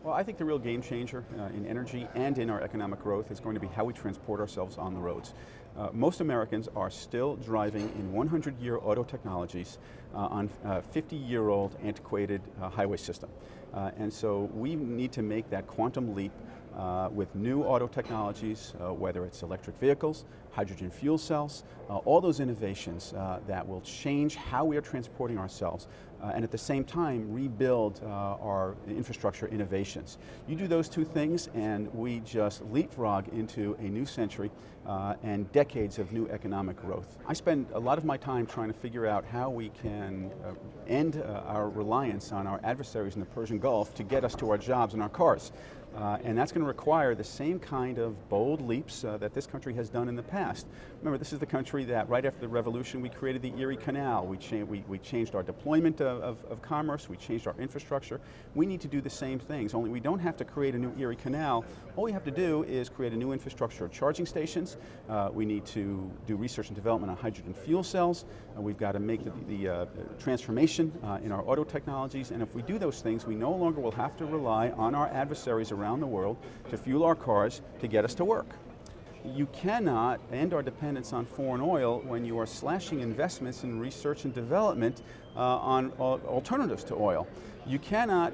Well, I think the real game changer in energy and in our economic growth is going to be how we transport ourselves on the roads. Most Americans are still driving in 100-year auto technologies on a 50-year-old antiquated highway system. And so we need to make that quantum leap with new auto technologies, whether it's electric vehicles, hydrogen fuel cells, all those innovations that will change how we are transporting ourselves and at the same time rebuild our infrastructure innovations. You do those two things and we just leapfrog into a new century and decades of new economic growth. I spend a lot of my time trying to figure out how we can end our reliance on our adversaries in the Persian Gulf to get us to our jobs and our cars. And that's going to require the same kind of bold leaps that this country has done in the past. Remember, this is the country that right after the revolution we created the Erie Canal. We changed our deployment of commerce, we changed our infrastructure. We need to do the same things, only we don't have to create a new Erie Canal. All we have to do is create a new infrastructure of charging stations. We need to do research and development on hydrogen fuel cells. We've got to make the transformation in our auto technologies, and if we do those things, we no longer will have to rely on our adversaries around the world to fuel our cars to get us to work. You cannot end our dependence on foreign oil when you are slashing investments in research and development on alternatives to oil. You cannot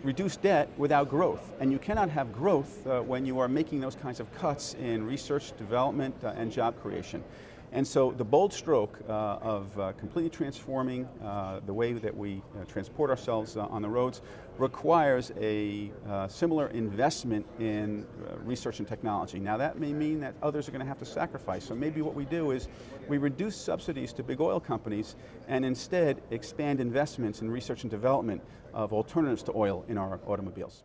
reduce debt without growth, and you cannot have growth when you are making those kinds of cuts in research, development, and job creation. And so the bold stroke of completely transforming the way that we transport ourselves on the roads requires a similar investment in research and technology. Now that may mean that others are going to have to sacrifice, so maybe what we do is we reduce subsidies to big oil companies and instead expand investments in research and development of alternatives to oil in our automobiles.